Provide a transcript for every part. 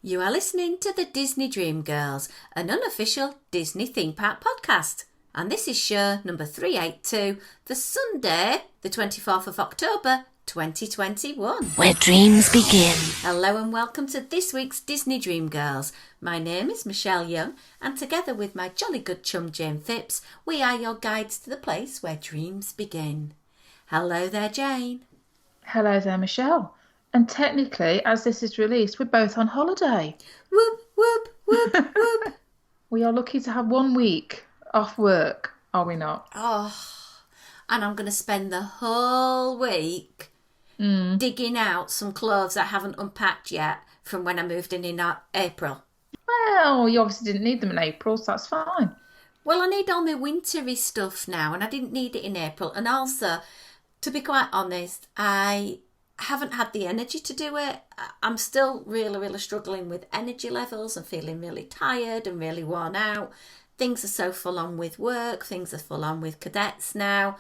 You are listening to the Disney Dream Girls, an unofficial Disney theme park podcast. And this is show number 382 for Sunday, the 24th of October, 2021. Where dreams begin. Hello and welcome to this week's Disney Dream Girls. My name is Michelle Young, and together with my jolly good chum Jayne Phipps, we are your guides to the place where dreams begin. Hello there, Jayne. Hello there, Michelle. And technically, as this is released, we're both on holiday. Whoop, whoop, whoop, whoop. We are lucky to have 1 week off work, are we not? Oh, and I'm going to spend the whole week digging out some clothes I haven't unpacked yet from when I moved in April. Well, you obviously didn't need them in April, so that's fine. Well, I need all my wintry stuff now, and I didn't need it in April. And also, to be quite honest, I haven't had the energy to do it. I'm still really struggling with energy levels and feeling really tired and really worn out. Things are so full on with work. Things are full on with cadets now.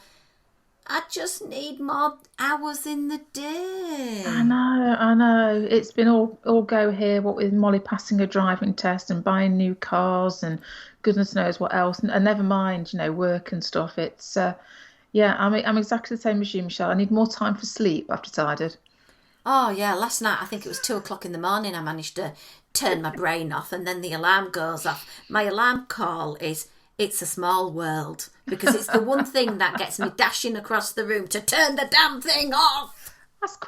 I just need more hours in the day. I know. It's been all go here, what with Molly passing a driving test and buying new cars and goodness knows what else. And never mind, work and stuff. It's... Yeah, I'm exactly the same as you, Michelle. I need more time for sleep after tired. Oh, yeah, last night, I think it was 2 o'clock in the morning, I managed to turn my brain off and then the alarm goes off. My alarm call is, "It's a small world," because it's the one thing that gets me dashing across the room to turn the damn thing off.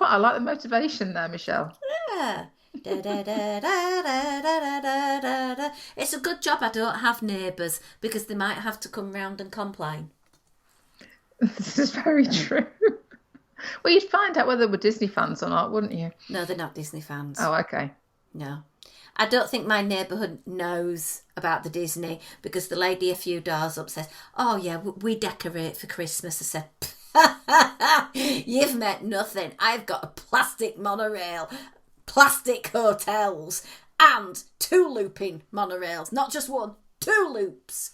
I like the motivation there, Michelle. Yeah. It's a good job I don't have neighbours, because they might have to come round and complain. This is very true. Well, you'd find out whether they were Disney fans or not, wouldn't you? No, they're not Disney fans. Oh, okay. No. I don't think my neighbourhood knows about the Disney, because the lady a few doors up says, "Oh, yeah, we decorate for Christmas." I said, "You've met nothing. I've got a plastic monorail, plastic hotels, and 2 looping monorails. Not just one, 2 loops."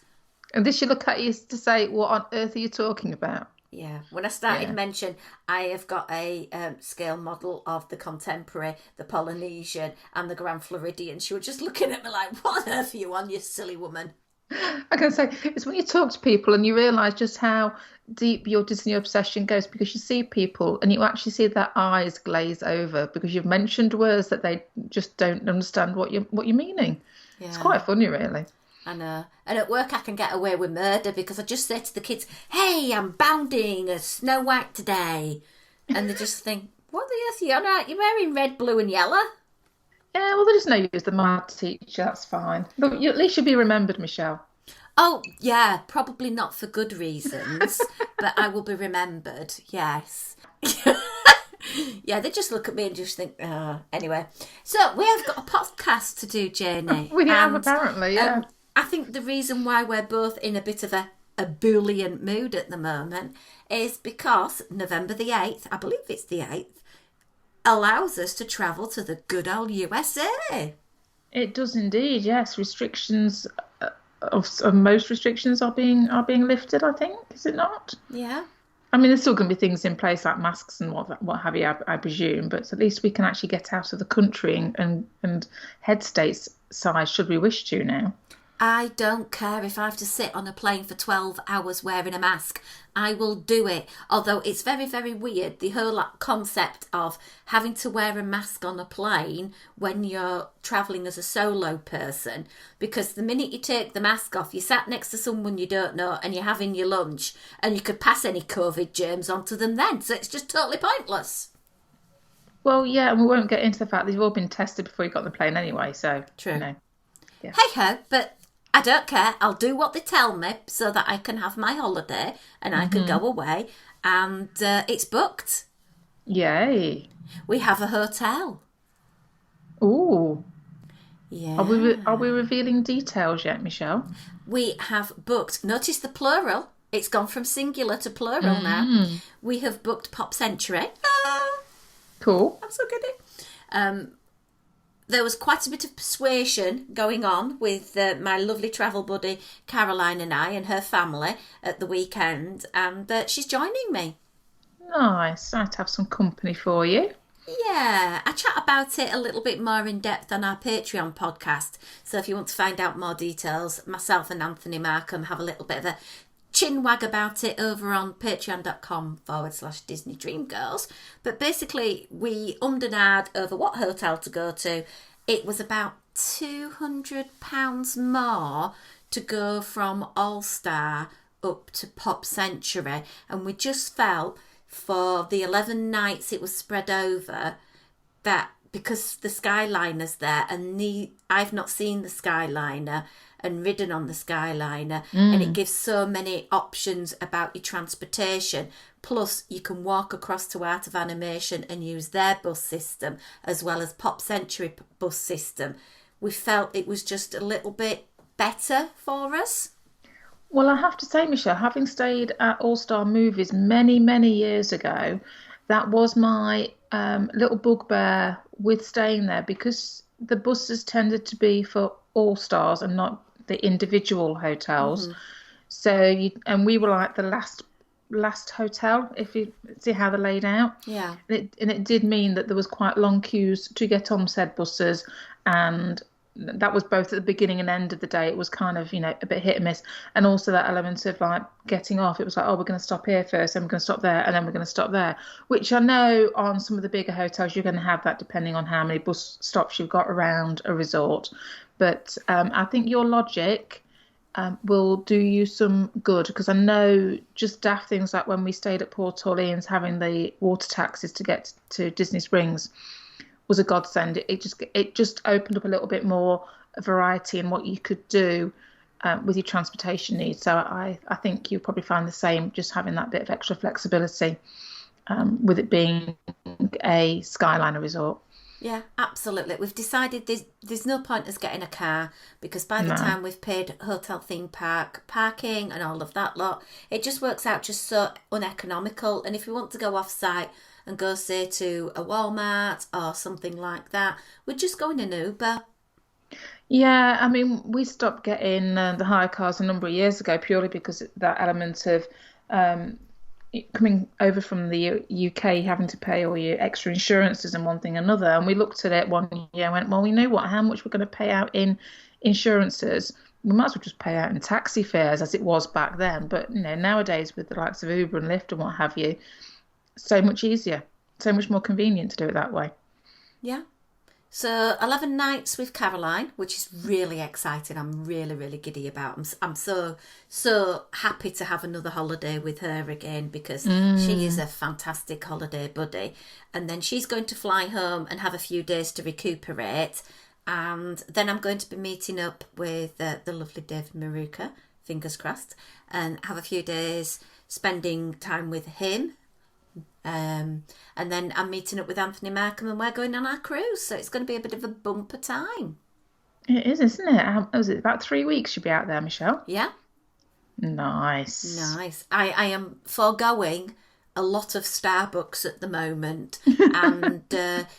And did she look at you to say, "What on earth are you talking about?" Yeah, when I started to mention I have got a scale model of the Contemporary, the Polynesian and the Grand Floridian, she was just looking at me like, "What on earth are you on, you silly woman?" I can say, it's when you talk to people and you realise just how deep your Disney obsession goes, because you see people and you actually see their eyes glaze over because you've mentioned words that they just don't understand what you're meaning. Yeah. It's quite funny, really. I know. And at work I can get away with murder because I just say to the kids, "Hey, I'm bounding as Snow White today." And they just think, "What the earth are you on about? You're wearing red, blue and yellow." Yeah, well, they just know you as the mad teacher. That's fine. But at least you'll be remembered, Michelle. Oh, yeah, probably not for good reasons, but I will be remembered, yes. Yeah, they just look at me and just think, anyway. So we have got a podcast to do, Jayne. We have, apparently, yeah. I think the reason why we're both in a bit of a ebullient mood at the moment is because November the 8th, I believe it's the 8th, allows us to travel to the good old USA. It does indeed, yes. Restrictions, most restrictions are being lifted, I think. Is it not? Yeah. I mean, there's still going to be things in place like masks and what have you, I presume, but at least we can actually get out of the country and head stateside should we wish to now. I don't care if I have to sit on a plane for 12 hours wearing a mask. I will do it. Although it's very, very weird, the whole concept of having to wear a mask on a plane when you're travelling as a solo person, because the minute you take the mask off, you're sat next to someone you don't know and you're having your lunch and you could pass any COVID germs onto them then. So it's just totally pointless. Well, yeah, and we won't get into the fact that you've all been tested before you got on the plane anyway, so... True. Yeah. Hey-ho, but... I don't care. I'll do what they tell me so that I can have my holiday and I can go away. And it's booked. Yay. We have a hotel. Ooh. Yeah. Are we revealing details yet, Michelle? We have booked. Notice the plural. It's gone from singular to plural now. We have booked Pop Century. Cool. I'm so good at it. There was quite a bit of persuasion going on with my lovely travel buddy Caroline and I and her family at the weekend, and she's joining me. Nice. I'd have some company for you. Yeah, I chat about it a little bit more in depth on our Patreon podcast. So if you want to find out more details, myself and Anthony Markham have a little bit of a chin wag about it over on patreon.com/Disney Dream Girls. But basically, we ummed and ahed over what hotel to go to. It was about £200 more to go from All Star up to Pop Century, and we just felt for the 11 nights it was spread over that because the Skyliner's there and I've not seen the Skyliner and ridden on the Skyliner, and it gives so many options about your transportation. Plus, you can walk across to Art of Animation and use their bus system as well as Pop Century bus system. We felt it was just a little bit better for us. Well, I have to say, Michelle, having stayed at All Star Movies many, many years ago, that was my little bugbear with staying there because the buses tended to be for All Stars and not the individual hotels. And we were like the last hotel, if you see how they're laid out. Yeah. And it did mean that there was quite long queues to get on said buses, and that was both at the beginning and end of the day. It was kind of, a bit hit and miss. And also that element of like getting off. It was like, oh, we're going to stop here first, and we're going to stop there, and then we're going to stop there. Which I know on some of the bigger hotels, you're going to have that depending on how many bus stops you've got around a resort. But I think your logic will do you some good, because I know just daft things like when we stayed at Port Orleans, having the water taxis to get to Disney Springs was a godsend. It just opened up a little bit more variety in what you could do with your transportation needs. So I think you'll probably find the same, just having that bit of extra flexibility with it being a Skyliner resort. Yeah, absolutely. We've decided there's no point us getting a car because by the time we've paid hotel theme park parking and all of that lot, it just works out just so uneconomical. And if we want to go off site and go, say, to a Walmart or something like that, we're just going in Uber. Yeah, I mean, we stopped getting the hire cars a number of years ago purely because that element of coming over from the UK, having to pay all your extra insurances and one thing and another. And we looked at it one year and went, well, we know how much we're going to pay out in insurances. We might as well just pay out in taxi fares as it was back then. But, nowadays with the likes of Uber and Lyft and what have you, so much easier, so much more convenient to do it that way. Yeah. So 11 nights with Caroline, which is really exciting. I'm really, really giddy about. I'm so happy to have another holiday with her again because she is a fantastic holiday buddy. And then she's going to fly home and have a few days to recuperate. And then I'm going to be meeting up with the lovely David Maruka, fingers crossed, and have a few days spending time with him. And then I'm meeting up with Anthony Markham and we're going on our cruise, so it's going to be a bit of a bumper time. It is, isn't it? Was it about 3 weeks you'll be out there, Michelle? Yeah. Nice. I am foregoing a lot of Starbucks at the moment and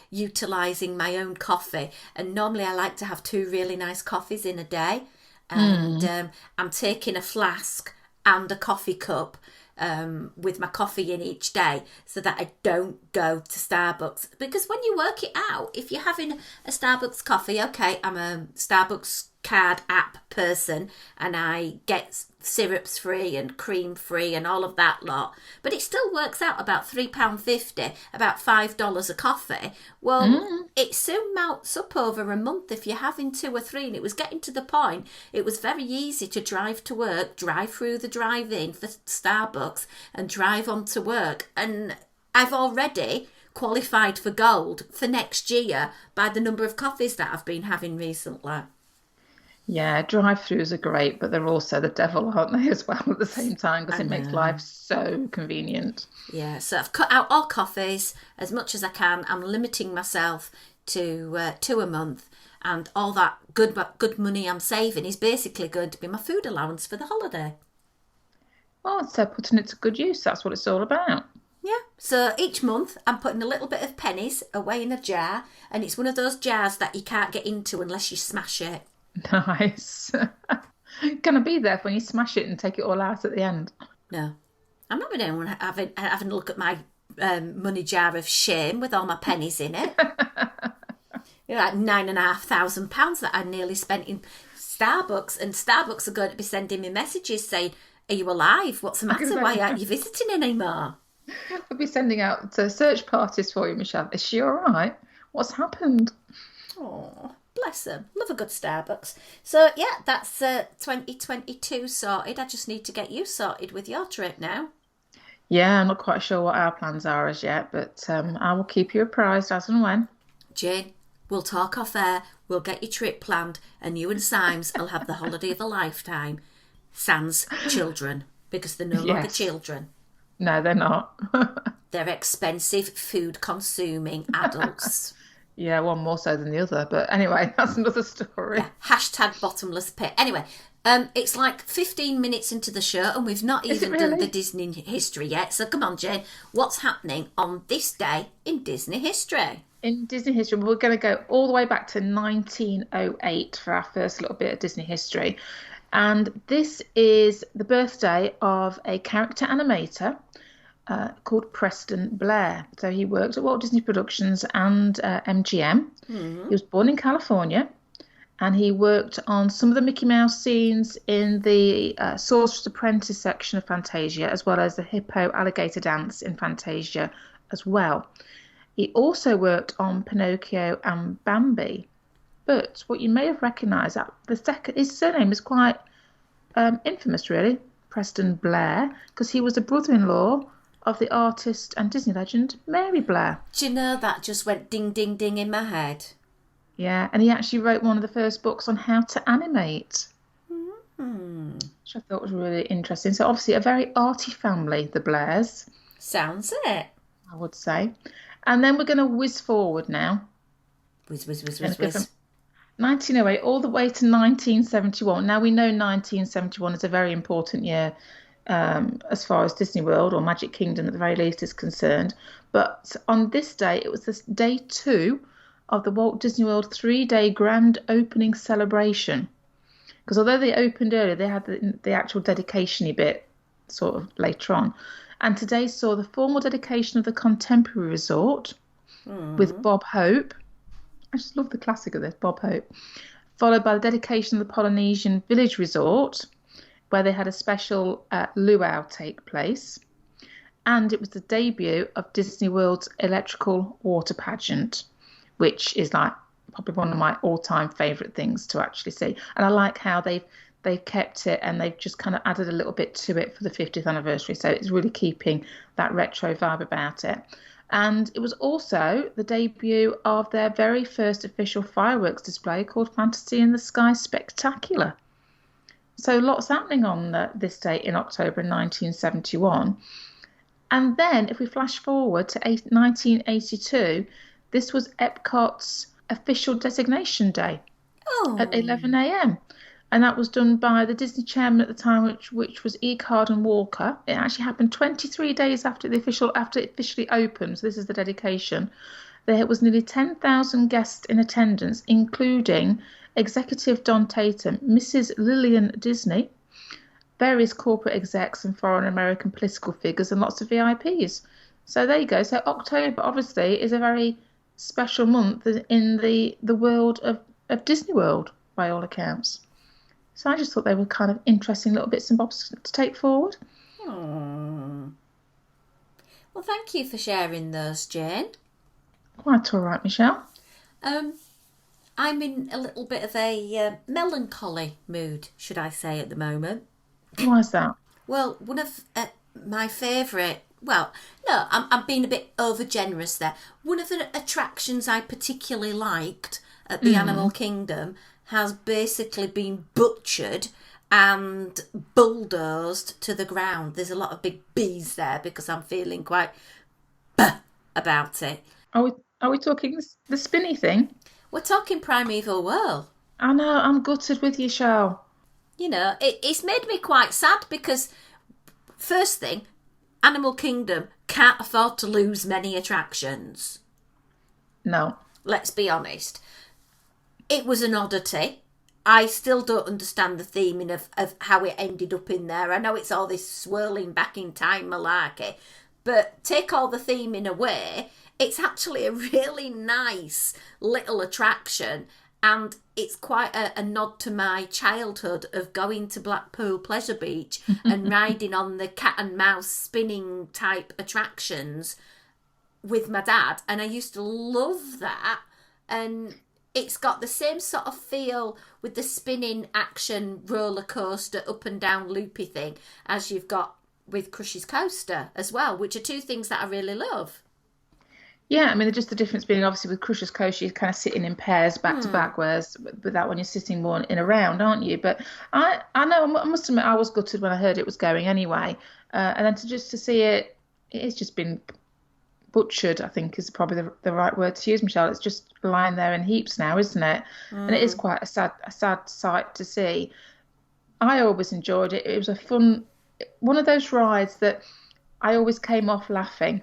utilising my own coffee. And normally I like to have 2 really nice coffees in a day. And I'm taking a flask and a coffee cup with my coffee in each day so that I don't go to Starbucks. Because when you work it out, if you're having a Starbucks coffee, okay, I'm a Starbucks card app person and I get syrups free and cream free and all of that lot, but it still works out about £3.50, about $5 a coffee. Well, it soon mounts up over a month if you're having 2 or 3, and it was getting to the point it was very easy to drive to work, drive through the drive-in for Starbucks and drive on to work, and I've already qualified for gold for next year by the number of coffees that I've been having recently. Yeah, drive-throughs are great, but they're also the devil, aren't they, as well at the same time, because it makes life so convenient. Yeah, so I've cut out all coffees as much as I can. I'm limiting myself to 2 a month, and all that good money I'm saving is basically going to be my food allowance for the holiday. Well, so putting it to good use, that's what it's all about. Yeah, so each month I'm putting a little bit of pennies away in a jar, and it's one of those jars that you can't get into unless you smash it. Nice. Can I be there when you smash it and take it all out at the end? No, I'm not going to having a look at my money jar of shame with all my pennies in it. Like £9,500 that I nearly spent in Starbucks, and Starbucks are going to be sending me messages saying, "Are you alive? What's the matter? Why aren't you visiting anymore?" I'll be sending out search parties for you, Michelle. Is she all right? What's happened? Oh, bless them. Love a good Starbucks. So, yeah, that's 2022 sorted. I just need to get you sorted with your trip now. Yeah, I'm not quite sure what our plans are as yet, but I will keep you apprised as and when. Jayne, we'll talk off air. We'll get your trip planned, and you and Symes will have the holiday of a lifetime. Sans children, because they're no longer Yes. children. No, they're not. They're expensive food-consuming adults. Yeah, one more so than the other. But anyway, that's another story. Yeah, hashtag bottomless pit. Anyway, it's like 15 minutes into the show and we've not even done the Disney history yet. So come on, Jayne, what's happening on this day in Disney history? In Disney history, we're going to go all the way back to 1908 for our first little bit of Disney history. And this is the birthday of a character animator called Preston Blair. So he worked at Walt Disney Productions and MGM. He was born in California, and he worked on some of the Mickey Mouse scenes in the Sorcerer's Apprentice section of Fantasia, as well as the hippo alligator dance in Fantasia as well. He also worked on Pinocchio and Bambi. But what you may have recognised, his surname is quite infamous, really, Preston Blair, because he was the brother-in-law of the artist and Disney legend Mary Blair. Do you know that just went ding, ding, ding in my head? Yeah, and he actually wrote one of the first books on how to animate, which I thought was really interesting. So obviously a very arty family, the Blairs. Sounds it. I would say. And then we're going to whiz forward now. Whiz. 1908 all the way to 1971. Now we know 1971 is a very important year as far as Disney World or Magic Kingdom at the very least is concerned. But on this day, it was this day 2 of the Walt Disney World 3-day grand opening celebration. Because although they opened earlier, they had the actual dedication-y bit sort of later on. And today saw the formal dedication of the Contemporary Resort with Bob Hope. I just love the classic of this, Bob Hope. Followed by the dedication of the Polynesian Village Resort, where they had a special luau take place. And it was the debut of Disney World's electrical water pageant, which is like probably one of my all-time favourite things to actually see. And I like how they've kept it and they've just kind of added a little bit to it for the 50th anniversary. So it's really keeping that retro vibe about it. And it was also the debut of their very first official fireworks display called Fantasy in the Sky Spectacular. So lots happening on this date in October 1971. And then if we flash forward to 1982, this was Epcot's official designation day at 11 a.m. And that was done by the Disney chairman at the time, which was E. Carden Walker. It actually happened 23 days after it officially opened. So this is the dedication. There was nearly 10,000 guests in attendance, including Executive Don Tatum, Mrs. Lillian Disney, various corporate execs and foreign American political figures, and lots of VIPs. So there you go. So October, obviously, is a very special month in the world of Disney World, by all accounts. So I just thought they were kind of interesting little bits and bobs to take forward. Well, thank you for sharing those, Jayne. Quite all right, Michelle. I'm in a little bit of a melancholy mood, should I say, at the moment. Why is that? Well, one of my favourite... Well, no, I'm being a bit over-generous there. One of the attractions I particularly liked at the Animal Kingdom has basically been butchered and bulldozed to the ground. There's a lot of big bees there because I'm feeling quite about it. Are we talking the spinny thing? We're talking Primeval World. I know, I'm gutted with you, Shell. You know, it's made me quite sad because, first thing, Animal Kingdom can't afford to lose many attractions. No. Let's be honest. It was an oddity. I still don't understand the theming of how it ended up in there. I know it's all this swirling back in time malarkey, But take all the theming away, it's actually a really nice little attraction. And it's quite a nod to my childhood of going to Blackpool Pleasure Beach and riding on the cat and mouse spinning type attractions with my dad. And I used to love that. And it's got the same sort of feel with the spinning action roller coaster up and down loopy thing as you've got with Crush's Coaster as well, which are two things that I really love. Yeah, I mean, just the difference being obviously with Crusher's Coast, you're kind of sitting in pairs back to back, whereas with that one, you're sitting more in a round, aren't you? But I know, I must admit, I was gutted when I heard it was going anyway. And then to see it, it's just been butchered, I think is probably the right word to use, Michelle. It's just lying there in heaps now, isn't it? And it is quite a sad sight to see. I always enjoyed it. It was a fun, one of those rides that I always came off laughing.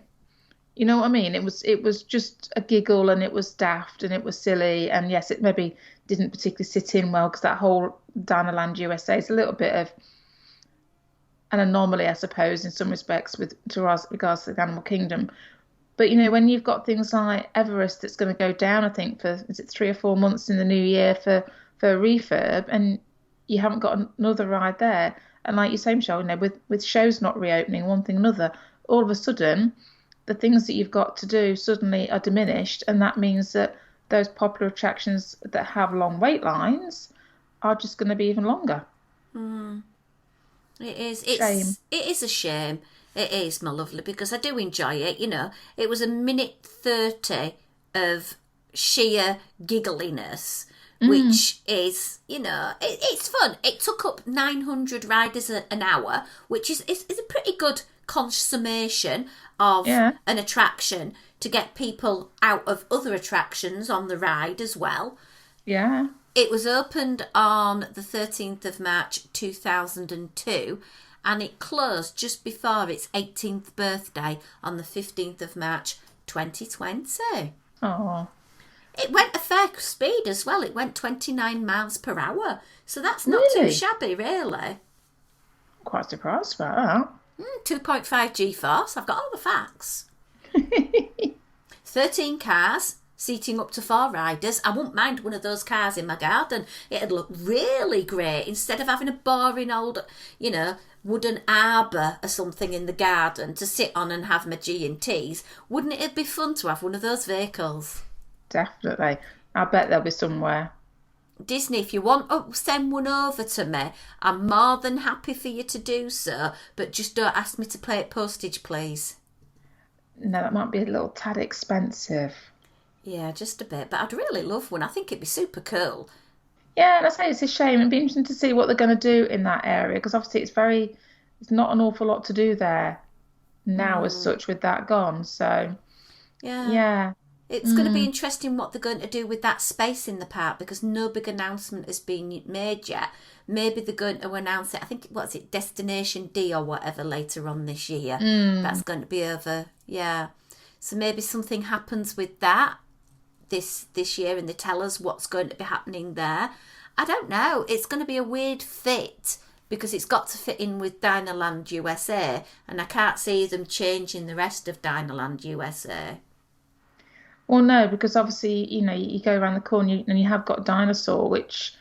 You know what I mean? It was just a giggle and it was daft and it was silly, and yes, it maybe didn't particularly sit in well because that whole Dinoland USA is a little bit of an anomaly, I suppose, in some respects with to regards to the animal kingdom. But you know, when you've got things like Everest that's going to go down, I think for is it 3 or 4 months in the new year for a refurb, and you haven't got another ride there, and like you say, Michelle, you know, with shows not reopening, one thing another, all of a sudden the things that you've got to do suddenly are diminished, and that means that those popular attractions that have long wait lines are just going to be even longer. It is. Shame. It is a shame. It is, my lovely, because I do enjoy it. You know, it was a minute 30 of sheer giggliness, which is, you know, it's fun. It took up 900 riders an hour, which is a pretty good consummation of an attraction to get people out of other attractions on the ride as well. Yeah. It was opened on the 13th of March 2002 and it closed just before its 18th birthday on the 15th of March 2020. Oh. It went a fair speed as well. It went 29 miles per hour. So that's not Really? too shabby, really. Quite surprised about 2.5 G-force. I've got all the facts. that. 13 cars, seating up to 4 riders. I wouldn't mind one of those cars in my garden. It'd look really great instead of having a boring old, you know, wooden arbour or something in the garden to sit on and have my G&Ts. Wouldn't it be fun to have one of those vehicles? Definitely. I bet they'll be somewhere. Disney, if you want to send one over to me, I'm more than happy for you to do so, but just don't ask me to pay it postage, please. No, that might be a little tad expensive. Yeah, just a bit, but I'd really love one. I think it'd be super cool. Yeah, and I say it's a shame. It'd be interesting to see what they're going to do in that area because obviously it's not an awful lot to do there now as such with that gone. So, Yeah. yeah. It's going to be interesting what they're going to do with that space in the park because no big announcement has been made yet. Maybe they're going to announce it. I think, what's it, Destination D or whatever later on this year. That's going to be over. Yeah. So maybe something happens with that this year and they tell us what's going to be happening there. I don't know. It's going to be a weird fit because it's got to fit in with Dinoland USA and I can't see them changing the rest of Dinoland USA. Well, no, because obviously, you know, you go around the corner and you have got Dinosaur, which,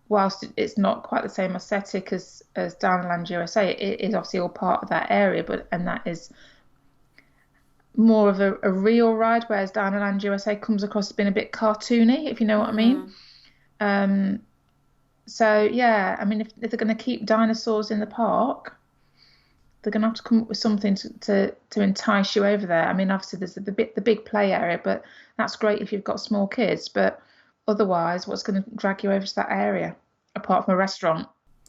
whilst it's not quite the same aesthetic as Dinoland USA, it is obviously all part of that area, and that is more of a real ride, whereas Dinoland USA comes across as being a bit cartoony, if you know what I mean. So, yeah, I mean, if they're going to keep dinosaurs in the park, they're going to have to come up with something to entice you over there. I mean, obviously there's the big play area, but that's great if you've got small kids. But otherwise, what's going to drag you over to that area apart from a restaurant?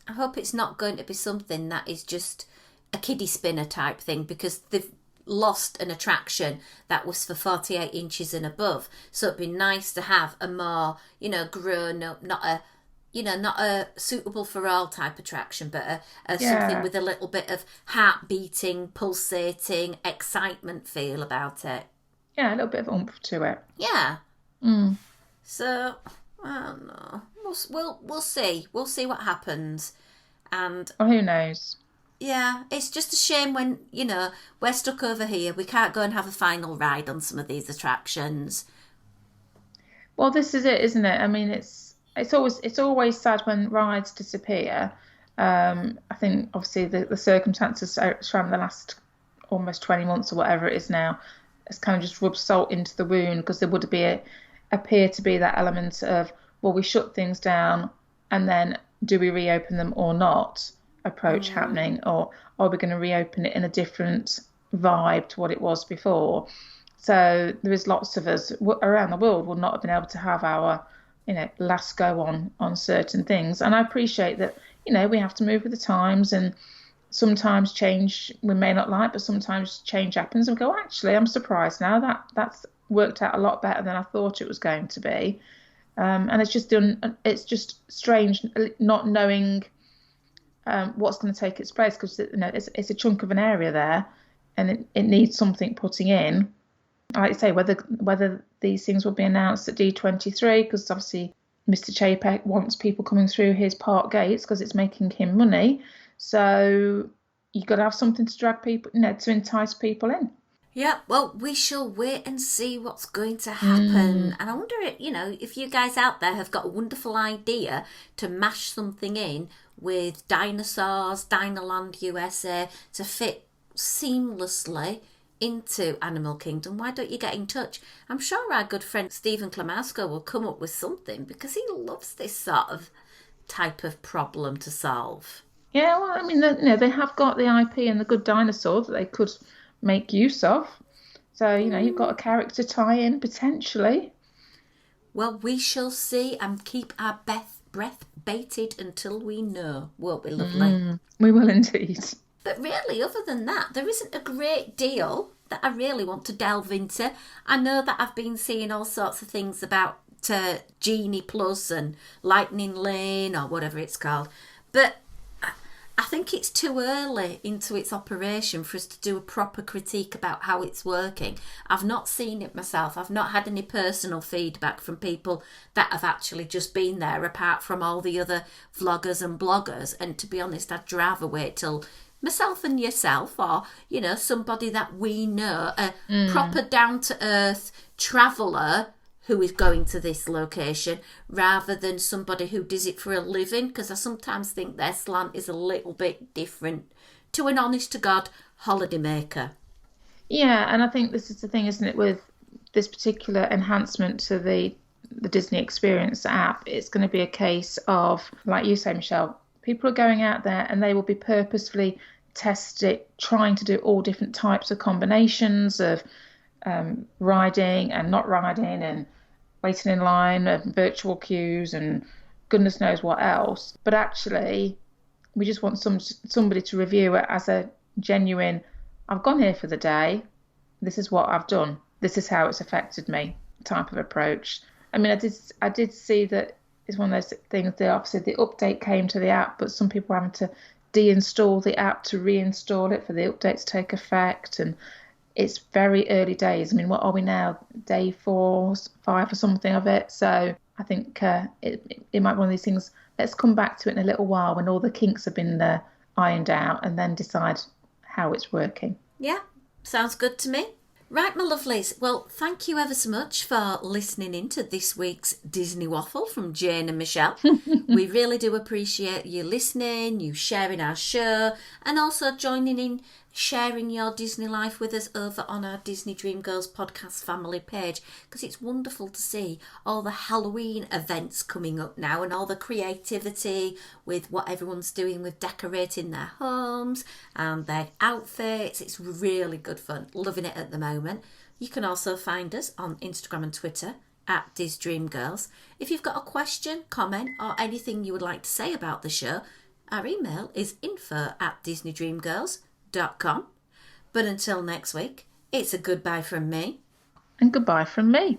I hope it's not going to be something that is just a kiddie spinner type thing because they've lost an attraction that was for 48 inches and above. So it'd be nice to have a more, you know, grown up, not a suitable for all type attraction, but something with a little bit of heart beating, pulsating, excitement feel about it. Yeah, a little bit of oomph to it. Yeah. So I don't know. We'll see. We'll see what happens. And well, who knows? Yeah, it's just a shame when, we're stuck over here. We can't go and have a final ride on some of these attractions. Well, this is it, isn't it? I mean, it's always sad when rides disappear. I think obviously the circumstances around the last almost 20 months or whatever it is now, it's kind of just rubbed salt into the wound because there would appear to be that element of, well, we shut things down and then do we reopen them or not approach happening, or are we going to reopen it in a different vibe to what it was before? So there is lots of us around the world will not have been able to have our, last go on certain things. And I appreciate that, we have to move with the times, and sometimes change we may not like, but sometimes change happens and we go, actually, I'm surprised now that's worked out a lot better than I thought it was going to be. And it's just strange not knowing what's going to take its place, because it's a chunk of an area there, and it needs something putting in. Like you say, whether these things will be announced at D23, because obviously Mr. Chapek wants people coming through his park gates because it's making him money. So you've got to have something to drag people, to entice people in. Yeah, well, we shall wait and see what's going to happen. And I wonder, if you guys out there have got a wonderful idea to mash something in with dinosaurs, Dinoland USA, to fit seamlessly into Animal Kingdom, why don't you get in touch? I'm sure our good friend Stephen Klamowsko will come up with something, because he loves this sort of type of problem to solve. Yeah, well, I mean, they have got the IP and the good dinosaur that they could make use of. So, you've got a character tie-in potentially. Well, we shall see, and keep our breath bated until we know, won't we, lovely? We will indeed. But really, other than that, there isn't a great deal that I really want to delve into. I know that I've been seeing all sorts of things about Genie Plus and Lightning Lane or whatever it's called. But I think it's too early into its operation for us to do a proper critique about how it's working. I've not seen it myself. I've not had any personal feedback from people that have actually just been there, apart from all the other vloggers and bloggers. And to be honest, I'd rather wait till myself and yourself, or somebody that we know, a proper down-to-earth traveller who is going to this location, rather than somebody who does it for a living, because I sometimes think their slant is a little bit different to an honest-to-God holidaymaker. Yeah, and I think this is the thing, isn't it, with this particular enhancement to the Disney Experience app, it's going to be a case of, like you say, Michelle, people are going out there and they will be purposefully testing, trying to do all different types of combinations of riding and not riding, and waiting in line, and virtual queues, and goodness knows what else. But actually, we just want somebody to review it as a genuine, I've gone here for the day, this is what I've done, this is how it's affected me type of approach. I mean, I did see that it's one of those things that obviously the update came to the app, but some people are having to deinstall the app to reinstall it for the update to take effect. And it's very early days. I mean, what are we now? Day 4, 5 or something of it. So I think it might be one of these things. Let's come back to it in a little while when all the kinks have been ironed out, and then decide how it's working. Yeah, sounds good to me. Right, my lovelies. Well, thank you ever so much for listening in to this week's Disney Waffle from Jayne and Michelle. We really do appreciate you listening, you sharing our show, and also joining in, sharing your Disney life with us over on our Disney Dream Girls podcast family page, because it's wonderful to see all the Halloween events coming up now, and all the creativity with what everyone's doing with decorating their homes and their outfits. It's really good fun. Loving it at the moment. You can also find us on Instagram and Twitter at DisDreamGirls. If you've got a question, comment, or anything you would like to say about the show, our email is info@DisneyDreamGirls.com. But until next week, it's a goodbye from me. And goodbye from me.